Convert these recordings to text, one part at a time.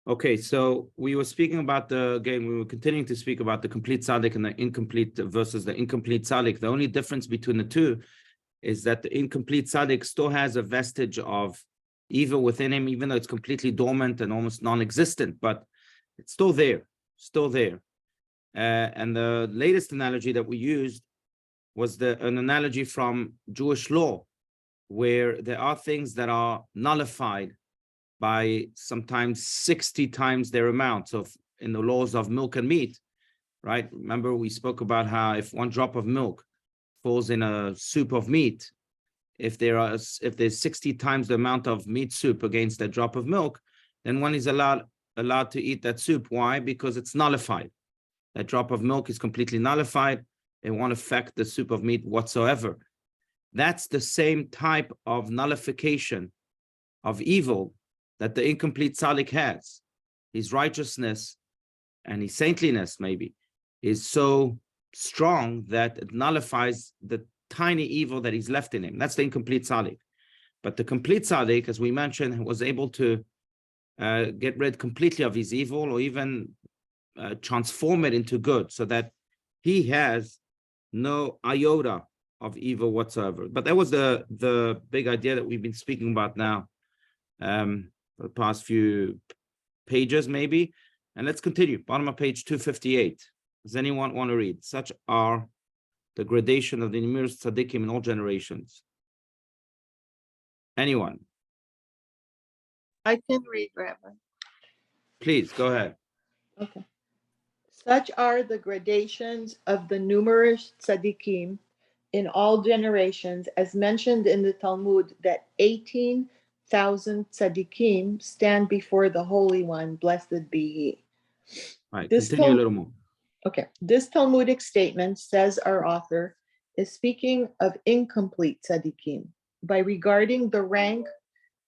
Okay, so we were speaking about we were continuing to speak about the complete tzaddik and the incomplete versus the incomplete tzaddik. The only difference between the two is that the incomplete tzaddik still has a vestige of evil within him, even though it's completely dormant and almost non-existent, but it's still there, still there. And the latest analogy that we used was an analogy from Jewish law, where there are things that are nullified by sometimes 60 times their amount of in the laws of milk and meat, right? Remember, we spoke about how if one drop of milk falls in a soup of meat, if there's 60 times the amount of meat soup against that drop of milk, then one is allowed to eat that soup. Why? Because it's nullified. That drop of milk is completely nullified. It won't affect the soup of meat whatsoever. That's the same type of nullification of evil that the incomplete tzaddik has. His righteousness and his saintliness maybe is so strong that it nullifies the tiny evil that is left in him. That's the incomplete tzaddik. But the complete tzaddik, as we mentioned, was able to get rid completely of his evil, or even transform it into good, so that he has no iota of evil whatsoever. But that was the big idea that we've been speaking about now for the past few pages, maybe. And let's continue. Bottom of page 258. Does anyone want to read? Such are the gradation of the numerous tzaddikim in all generations. Anyone? I can read, Rabbi. Please, go ahead. Okay. Such are the gradations of the numerous tzaddikim in all generations, as mentioned in the Talmud, that 18,000 tzaddikim stand before the Holy One, blessed be He. All right, continue a little more. Okay, this Talmudic statement, says our author, is speaking of incomplete tzaddikim. By regarding the rank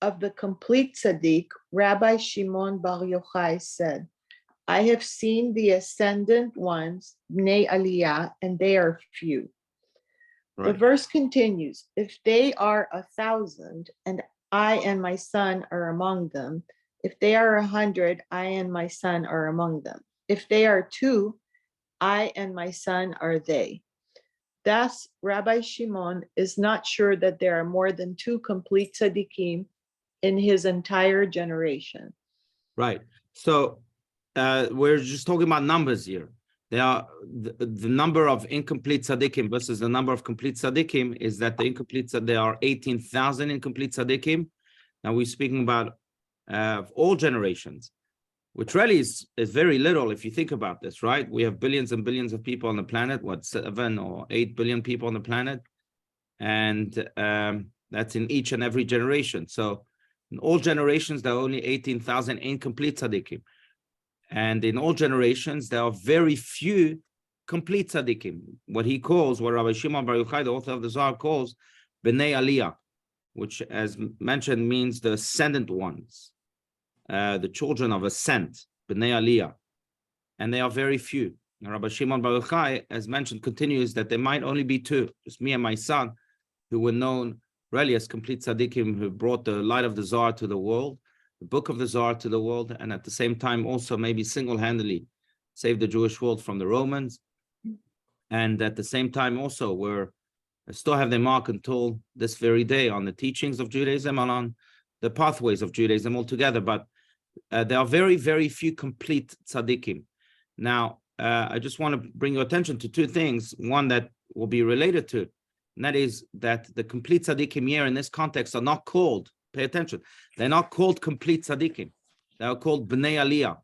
of the complete tzaddik, Rabbi Shimon Bar Yochai said, I have seen the ascendant ones, Bnei Aliyah, and they are few. Right. The verse continues, if they are 1,000, and I and my son are among them, if they are 100, I and my son are among them. If they are 2, I and my son are they. Thus, Rabbi Shimon is not sure that there are more than 2 complete tzaddikim in his entire generation. Right. So we're just talking about numbers here. There are the number of incomplete tzaddikim versus the number of complete tzaddikim is that the incomplete, there are 18,000 incomplete tzaddikim. Now we're speaking about all generations, which really is very little if you think about this, right? We have billions and billions of people on the planet, 7 or 8 billion people on the planet. And that's in each and every generation. So in all generations, there are only 18,000 incomplete tzaddikim. And in all generations, there are very few complete tzaddikim. What Rabbi Shimon Bar Yochai, the author of the Zohar, calls Bnei Aliyah, which, as mentioned, means the ascendant ones, the children of ascent, Bnei Aliyah. And they are very few. And Rabbi Shimon Bar Yochai, as mentioned, continues that there might only be 2, just me and my son, who were known really as complete tzaddikim, who brought the light of the Zohar to the world, the book of the Zohar to the world, and at the same time also maybe single-handedly saved the Jewish world from the Romans. And at the same time also still have their mark until this very day on the teachings of Judaism and on the pathways of Judaism altogether. But there are very, very few complete tzaddikim. Now, I just want to bring your attention to 2 things. One that will be related to, and that is that the complete tzaddikim here in this context are not called, pay attention, they're not called complete tzaddikim. They are called Bnei Aliyah,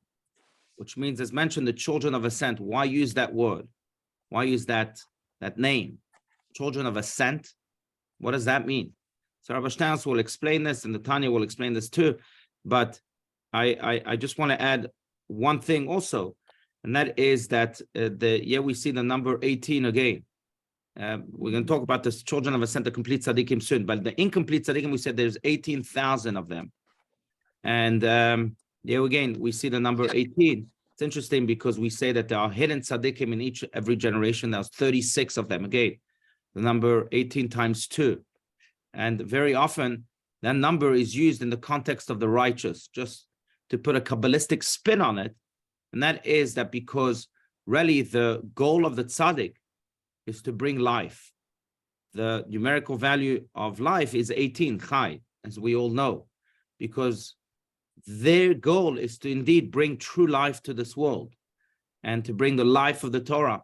which means, as mentioned, the children of ascent. Why use that word? Why use that name? Children of ascent? What does that mean? So Rabbi Stans will explain this, and the Tanya will explain this too. But I just want to add one thing also, and that is that we see the number 18 again. We're going to talk about this children of ascent, the complete tzaddikim soon, but the incomplete tzaddikim, we said there's 18,000 of them. And again, we see the number 18. It's interesting because we say that there are hidden tzaddikim in every generation. There's 36 of them. Again, the number 18 times 2. And very often that number is used in the context of the righteous, just to put a Kabbalistic spin on it. And that is that because really the goal of the tzaddik is to bring life. The numerical value of life is 18, chai, as we all know, because their goal is to indeed bring true life to this world and to bring the life of the Torah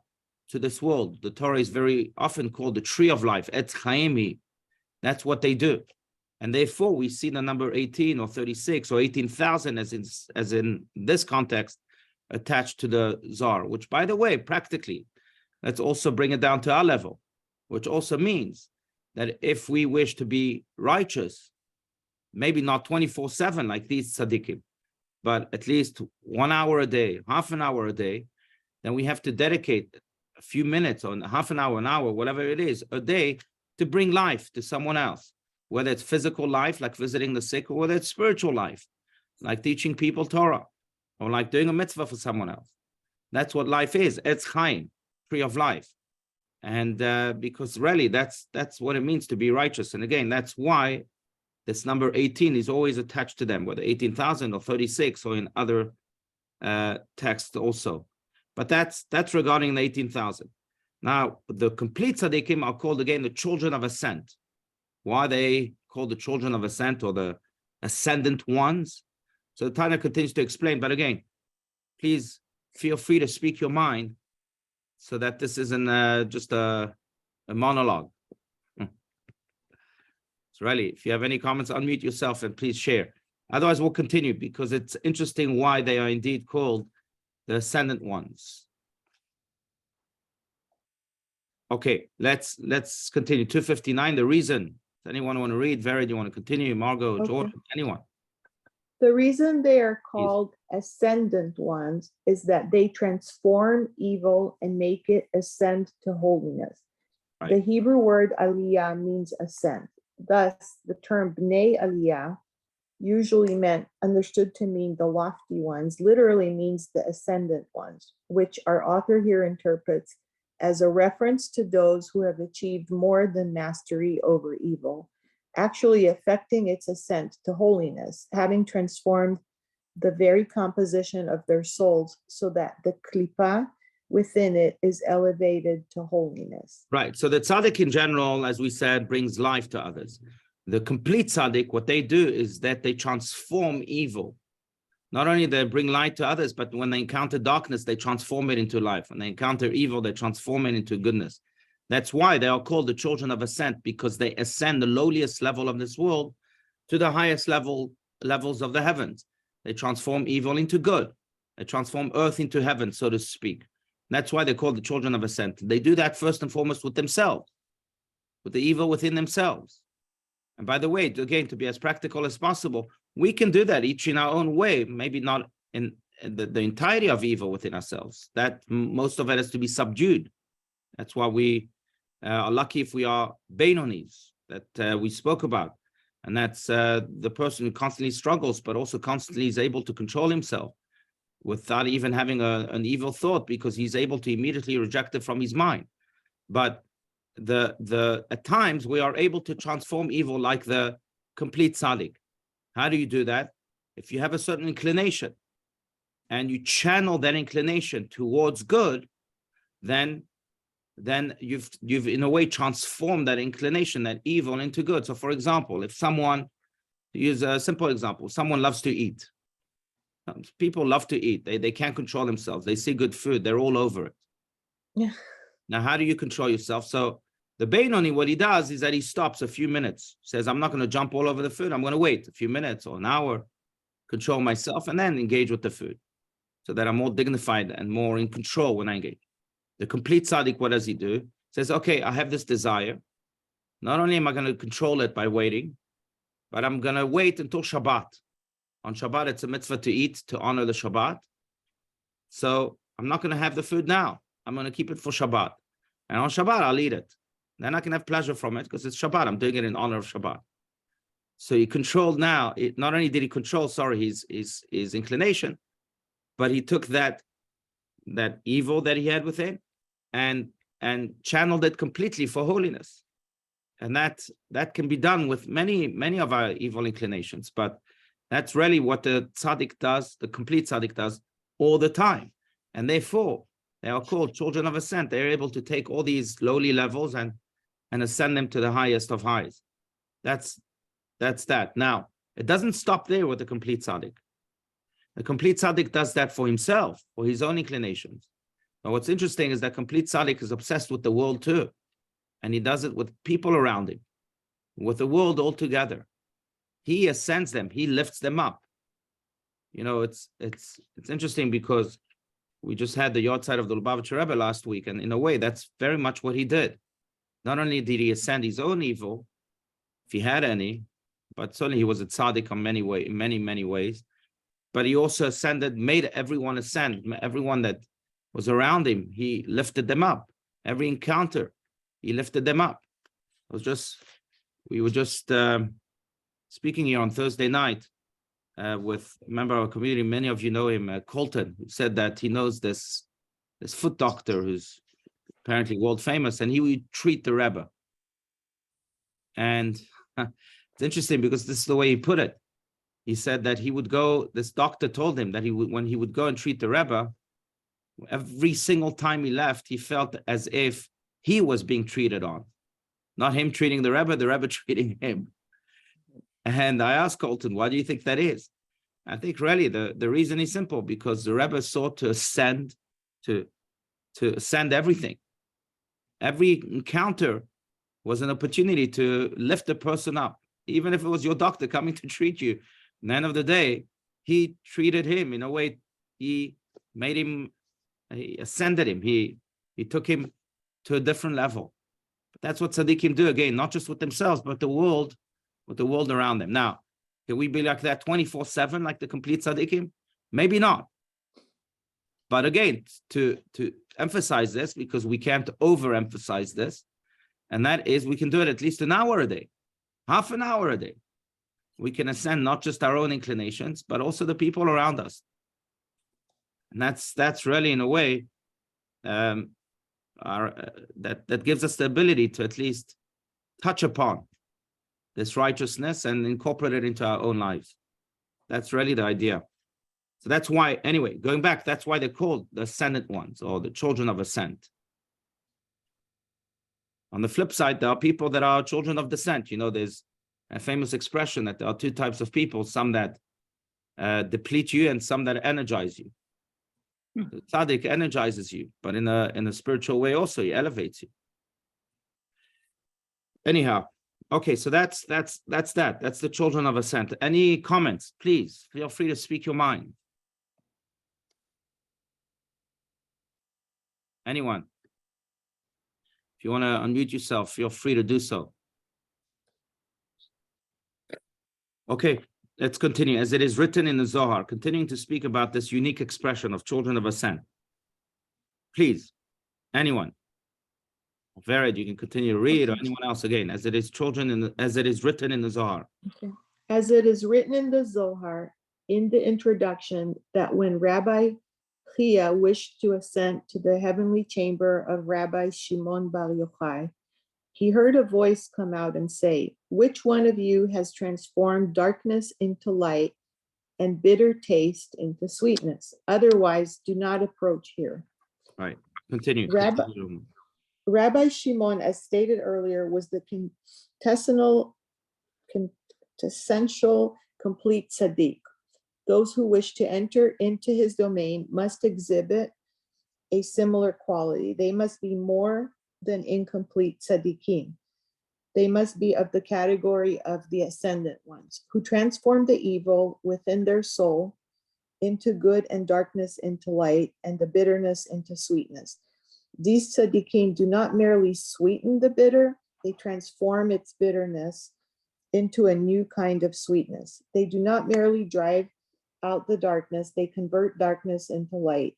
to this world. The Torah is very often called the tree of life, Etz Chaimi. That's what they do. And therefore, we see the number 18 or 36 or 18,000 as in this context attached to the Zohar, which, by the way, practically, let's also bring it down to our level, which also means that if we wish to be righteous, maybe not 24/7 like these tzaddikim, but at least 1 hour a day, half an hour a day, then we have to dedicate a few minutes or half an hour, whatever it is, a day to bring life to someone else, whether it's physical life, like visiting the sick, or whether it's spiritual life, like teaching people Torah, or like doing a mitzvah for someone else. That's what life is. Etz Chaim, tree of life. And because really, that's what it means to be righteous. And again, that's why this number 18 is always attached to them, whether 18,000 or 36 or in other texts also. But that's regarding the 18,000. Now, the complete tzaddikim are called again the children of ascent. Why are they called the children of ascent or the ascendant ones? So Tanya continues to explain, but again, please feel free to speak your mind so that this isn't just a monologue. So really, if you have any comments, unmute yourself and please share. Otherwise, we'll continue because it's interesting why they are indeed called the ascendant ones. Okay, let's continue. 259, the reason. Does anyone want to read? Vera, do you want to continue? Margot, Okay. Jordan, anyone? The reason they are called ascendant ones is that they transform evil and make it ascend to holiness. Right. The Hebrew word aliyah means ascent. Thus, the term bnei aliyah, usually understood to mean the lofty ones, literally means the ascendant ones, which our author here interprets as a reference to those who have achieved more than mastery over evil, actually affecting its ascent to holiness, having transformed the very composition of their souls so that the klipa within it is elevated to holiness. Right. So the tzaddik in general, as we said, brings life to others. The complete tzaddik, what they do is that they transform evil. Not only they bring light to others, but when they encounter darkness, they transform it into life. When they encounter evil, they transform it into goodness. That's why they are called the children of ascent, because they ascend the lowliest level of this world to the highest levels of the heavens. They transform evil into good. They transform earth into heaven, so to speak. That's why they're called the children of ascent. They do that first and foremost with themselves, with the evil within themselves. And by the way, again, to be as practical as possible, we can do that each in our own way, maybe not in the entirety of evil within ourselves. That most of it has to be subdued. That's why we are lucky if we are Beinonis, that we spoke about. And that's the person who constantly struggles, but also constantly is able to control himself without even having an evil thought, because he's able to immediately reject it from his mind. But at times we are able to transform evil like the complete tzaddik. How do you do that? If you have a certain inclination and you channel that inclination towards good, then you've in a way transformed that inclination, that evil, into good. So for example, if someone, to use a simple example, someone loves to eat. People love to eat. They can't control themselves. They see good food, they're all over it. Yeah. Now, how do you control yourself? So the Beinoni, what he does is that he stops a few minutes, says, I'm not going to jump all over the food. I'm going to wait a few minutes or an hour, control myself, and then engage with the food so that I'm more dignified and more in control when I engage. The complete tzaddik, what does he do? Says, okay, I have this desire. Not only am I going to control it by waiting, but I'm going to wait until Shabbat. On Shabbat, it's a mitzvah to eat, to honor the Shabbat. So I'm not going to have the food now. I'm going to keep it for Shabbat. And on Shabbat, I'll eat it. Then I can have pleasure from it because it's Shabbat. I'm doing it in honor of Shabbat. So he controlled now. Not only did he control, his inclination, but he took that evil that he had within and channeled it completely for holiness. And that can be done with many of our evil inclinations. But That's really what the tzaddik does, the complete tzaddik does all the time. And therefore, they are called children of ascent. They're able to take all these lowly levels and ascend them to the highest of highs. That's that. Now, it doesn't stop there with the complete tzaddik. The complete tzaddik does that for himself, for his own inclinations. Now, what's interesting is that complete tzaddik is obsessed with the world too. And he does it with people around him, with the world altogether. He ascends them, he lifts them up. You know, it's interesting because we just had the yahrzeit of the Lubavitcher Rebbe last week, and in a way, that's very much what he did. Not only did he ascend his own evil, if he had any, but certainly he was a tzaddik in many ways, but he also ascended, made everyone ascend, everyone that was around him, he lifted them up. Every encounter, he lifted them up. We were just speaking here on Thursday night with a member of our community. Many of you know him, Colton, who said that he knows this foot doctor who's apparently world famous, and he would treat the Rebbe. And it's interesting because this is the way he put it. He said that he would go, this doctor told him that when he would go and treat the Rebbe, every single time he left, he felt as if he was being treated on. Not him treating the Rebbe treating him. And I asked Colton, why do you think that is? I think really the reason is simple, because the Rebbe sought to ascend, to ascend everything. Every encounter was an opportunity to lift a person up. Even if it was your doctor coming to treat you, at the end of the day, he treated him in a way, he ascended him, he took him to a different level. But that's what tzaddikim do, again, not just with themselves, but with the world around them. Now, can we be like that 24/7, like the complete tzaddikim? Maybe not. But again, to emphasize this, because we can't overemphasize this, and that is we can do it at least an hour a day, half an hour a day. We can ascend not just our own inclinations, but also the people around us. And that's really, in a way, that gives us the ability to at least touch upon this righteousness and incorporate it into our own lives. That's really the idea. So that's why, anyway, going back, that's why they're called the ascendant ones, or the children of ascent. On the flip side, there are people that are children of descent. You know, there's a famous expression that there are two types of people, some that deplete you and some that energize you. The tzaddik energizes you, but in a spiritual way also, he elevates you. Anyhow, okay, so that's that. That's the children of ascent. Any comments? Please feel free to speak your mind. Anyone? If you want to unmute yourself, feel free to do so. Okay, let's continue. As it is written in the Zohar, continuing to speak about this unique expression of children of ascent. Please, anyone. Vered, you can continue to read, or anyone else again. As it is as it is written in the Zohar. Okay. As it is written in the Zohar, in the introduction, that when Rabbi Chia wished to ascend to the heavenly chamber of Rabbi Shimon Bar Yochai, he heard a voice come out and say, "Which one of you has transformed darkness into light and bitter taste into sweetness? Otherwise, do not approach here." Right. Continue. Rabbi Shimon, as stated earlier, was the quintessential complete tzaddik. Those who wish to enter into his domain must exhibit a similar quality. They must be more than incomplete tzaddikim. They must be of the category of the ascendant ones, who transform the evil within their soul into good and darkness into light and the bitterness into sweetness. These tzaddikim do not merely sweeten the bitter, they transform its bitterness into a new kind of sweetness. They do not merely drive out the darkness, they convert darkness into light.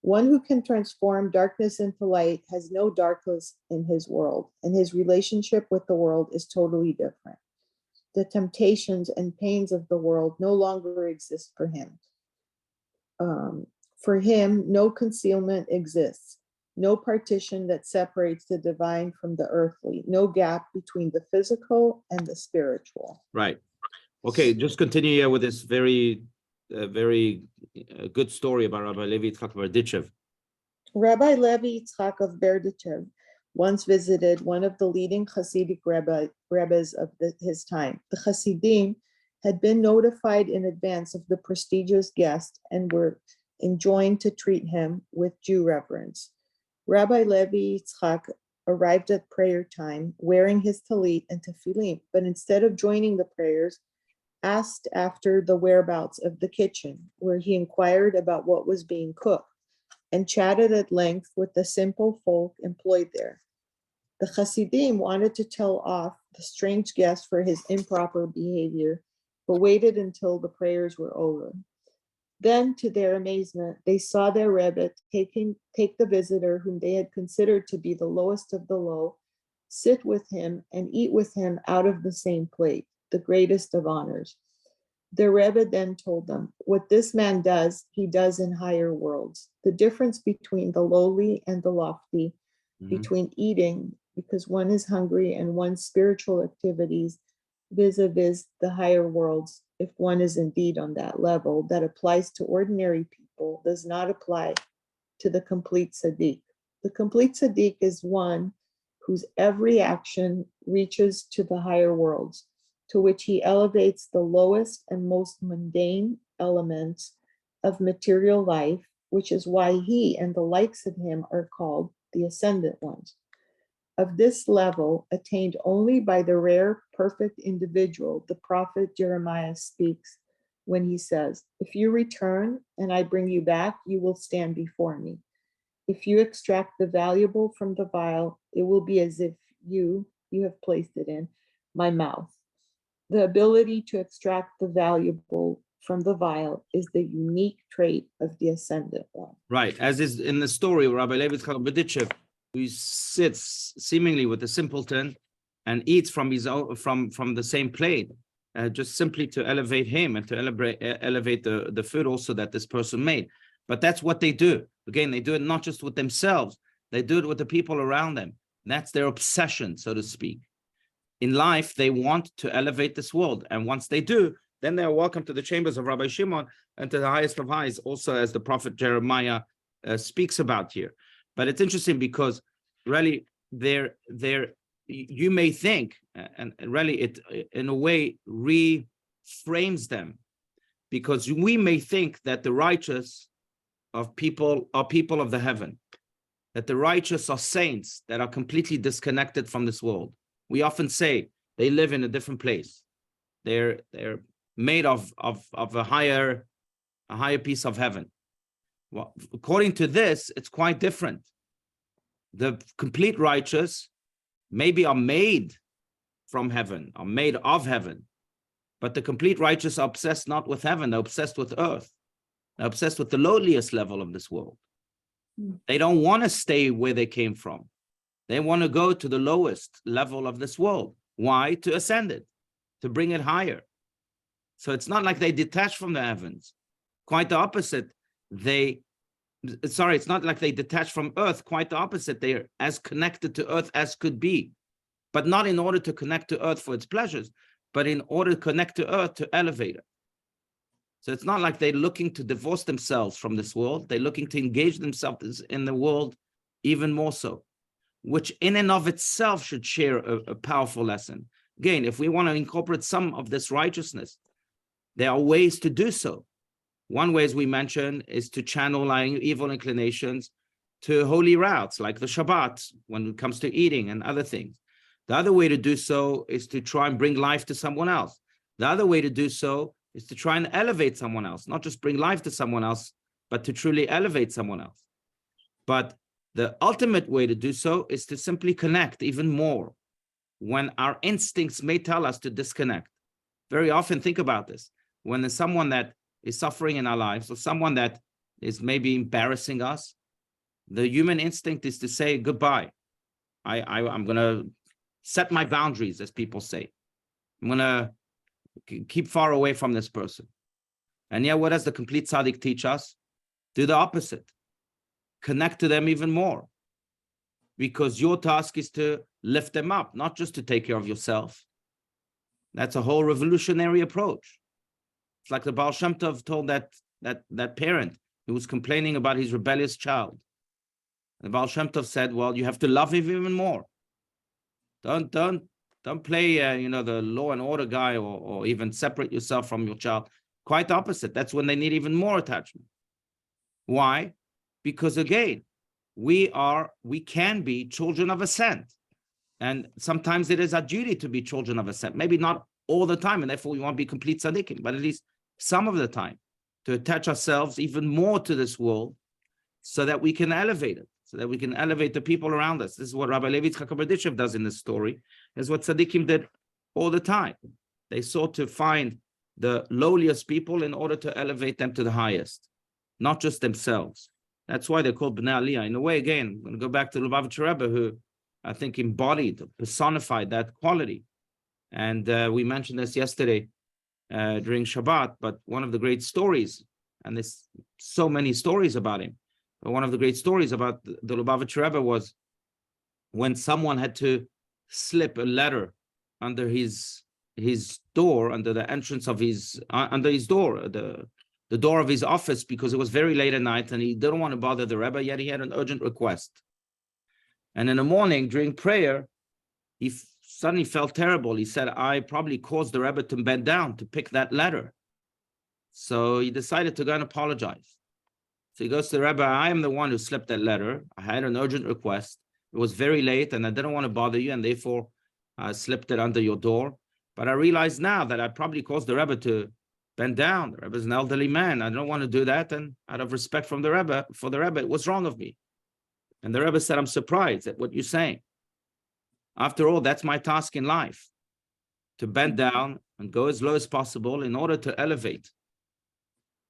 One who can transform darkness into light has no darkness in his world, and his relationship with the world is totally different. The temptations and pains of the world no longer exist for him. For him, no concealment exists, no partition that separates the divine from the earthly, no gap between the physical and the spiritual. Right. Okay, just continue here with this very good story about Rabbi Levi Yitzchak Berditchev. Rabbi Levi Yitzchak of Berdichev once visited one of the leading Hasidic rabbis of his time. The Hasidim had been notified in advance of the prestigious guest and were enjoined to treat him with due reverence. Rabbi Levi Yitzchak arrived at prayer time wearing his talit and tefillin, but instead of joining the prayers, asked after the whereabouts of the kitchen, where he inquired about what was being cooked and chatted at length with the simple folk employed there. The Hasidim wanted to tell off the strange guest for his improper behavior, but waited until the prayers were over. Then, to their amazement, they saw their Rebbe take the visitor whom they had considered to be the lowest of the low, sit with him and eat with him out of the same plate, the greatest of honors. The Rebbe then told them, what this man does, he does in higher worlds. The difference between the lowly and the lofty, between eating, because one is hungry, and one's spiritual activities vis-a-vis the higher worlds, if one is indeed on that level, that applies to ordinary people, does not apply to the complete tzaddik. The complete tzaddik is one whose every action reaches to the higher worlds, to which he elevates the lowest and most mundane elements of material life, which is why he and the likes of him are called the ascendant ones. Of this level, attained only by the rare, perfect individual, the prophet Jeremiah speaks when he says, if you return and I bring you back, you will stand before me. If you extract the valuable from the vial, it will be as if you have placed it in my mouth. The ability to extract the valuable from the vial is the unique trait of the ascendant one. Right, as is in the story, Rabbi Levi Yitzchak Berditchev, who sits seemingly with a simpleton and eats from his own, from the same plate, just simply to elevate him and to elevate the food also that this person made. But that's what they do. Again, they do it not just with themselves, they do it with the people around them. That's their obsession, so to speak. In life, they want to elevate this world. And once they do, then they are welcome to the chambers of Rabbi Shimon and to the highest of highs, also as the prophet Jeremiah speaks about here. But it's interesting because really you may think, and really it in a way reframes them, because we may think that the righteous of people are people of the heaven, that the righteous are saints that are completely disconnected from this world. We often say they live in a different place. They're made of a higher piece of heaven. Well, according to this, it's quite different. The complete righteous maybe are made from heaven, are made of heaven, but the complete righteous are obsessed not with heaven, they're obsessed with earth. They're obsessed with the lowliest level of this world. They don't want to stay where they came from. They want to go to the lowest level of this world. Why? To ascend it, to bring it higher. So it's not like they detach from the heavens. Quite the opposite. It's not like they detach from earth. Quite the opposite. They're as connected to earth as could be, but not in order to connect to earth for its pleasures, but in order to connect to earth to elevate it. So it's not like they're looking to divorce themselves from this world. They're looking to engage themselves in the world even more so, which in and of itself should share a powerful lesson. Again, if we want to incorporate some of this righteousness, there are ways to do so. One way, as we mentioned, is to channel our evil inclinations to holy routes, like the Shabbat, when it comes to eating and other things. The other way to do so is to try and bring life to someone else. The other way to do so is to try and elevate someone else, not just bring life to someone else, but to truly elevate someone else. But the ultimate way to do so is to simply connect even more when our instincts may tell us to disconnect. Very often, think about this. When there's someone that is suffering in our lives, or someone that is maybe embarrassing us, the human instinct is to say goodbye. I'm going to set my boundaries, as people say. I'm going to keep far away from this person. And yet, what does the complete tzaddik teach us? Do the opposite. Connect to them even more. Because your task is to lift them up, not just to take care of yourself. That's a whole revolutionary approach. It's like the Baal Shem Tov told that parent who was complaining about his rebellious child. The Baal Shem Tov said, well, you have to love him even more. Don't play, the law and order guy or even separate yourself from your child. Quite opposite. That's when they need even more attachment. Why? Because again, we can be children of ascent. And sometimes it is our duty to be children of ascent. Maybe not all the time, and therefore we won't be complete tzaddikim, but at least some of the time, to attach ourselves even more to this world so that we can elevate it, so that we can elevate the people around us. This is what Rabbi Levi Yitzchak Berditchev does in this story. Is what tzaddikim did all the time. They sought to find the lowliest people in order to elevate them to the highest, not just themselves. That's why they're called Bnei Aliyah. In a way, again, I'm going to go back to Lubavitcher Rebbe, who I think embodied, personified that quality. And we mentioned this yesterday during Shabbat, but one of the great stories, and there's so many stories about him, but one of the great stories about the Lubavitcher Rebbe was when someone had to slip a letter under his door, under the entrance of under his door, the door of his office, because it was very late at night and he didn't want to bother the Rebbe, yet he had an urgent request. And in the morning during prayer, he suddenly felt terrible. He said, I probably caused the Rebbe to bend down to pick that letter. So he decided to go and apologize. So he goes to the Rebbe, I am the one who slipped that letter. I had an urgent request. It was very late and I didn't want to bother you, and therefore I slipped it under your door. But I realize now that I probably caused the Rebbe to bend down. The Rebbe is an elderly man. I don't want to do that. And out of respect for the Rebbe, it was wrong of me. And the Rebbe said, I'm surprised at what you're saying. After all, that's my task in life, to bend down and go as low as possible in order to elevate.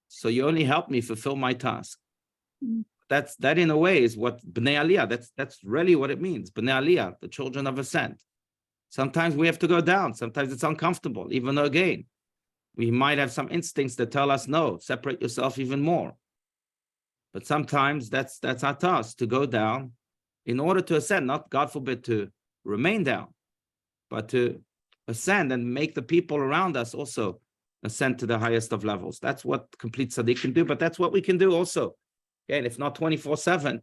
So you only help me fulfill my task. That in a way is what Bnei Aliyah, that's really what it means. Bnei Aliyah, the children of ascent. Sometimes we have to go down. Sometimes it's uncomfortable, even though, again, we might have some instincts that tell us, no, separate yourself even more. But sometimes that's our task, to go down in order to ascend, not, God forbid, to remain down, but to ascend and make the people around us also ascend to the highest of levels. That's what complete tzaddik can do, but that's what we can do also. Again, if not 24/7,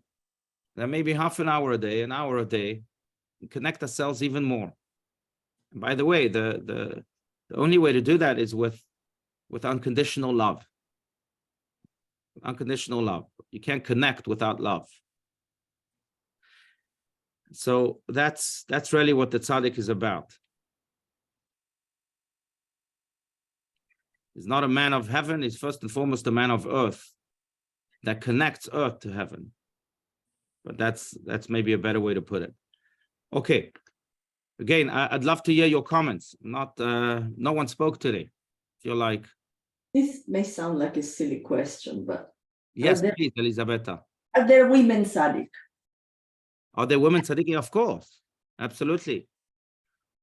then maybe half an hour a day, an hour a day, and connect ourselves even more. And by the way, the only way to do that is with unconditional love. Unconditional love. You can't connect without love. So that's really what the tzaddik is about. He's not a man of heaven. He's first and foremost a man of earth that connects earth to heaven. But that's maybe a better way to put it. Okay. Again, I'd love to hear your comments. No one spoke today. If you're like, this may sound like a silly question, but yes, please, Elisabetta. Are there women tzaddik? Are there women tzaddikim? Of course, absolutely.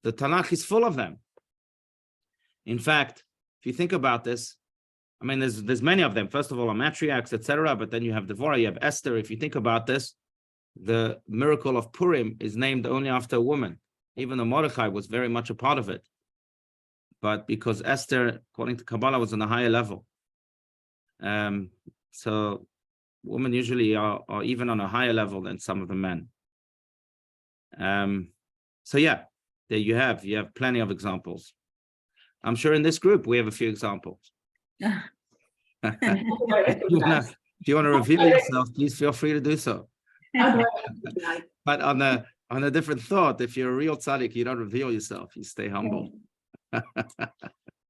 The Tanakh is full of them. In fact, if you think about this, I mean, there's many of them. First of all, matriarchs, etc. But then you have Devorah, you have Esther. If you think about this, the miracle of Purim is named only after a woman. Even though Mordechai was very much a part of it. But because Esther, according to Kabbalah, was on a higher level. So women usually are even on a higher level than some of the men. So yeah, there you have plenty of examples. I'm sure in this group we have a few examples. If you want to reveal yourself, please feel free to do so. But on a different thought, if you're a real tzaddik, you don't reveal yourself, you stay humble.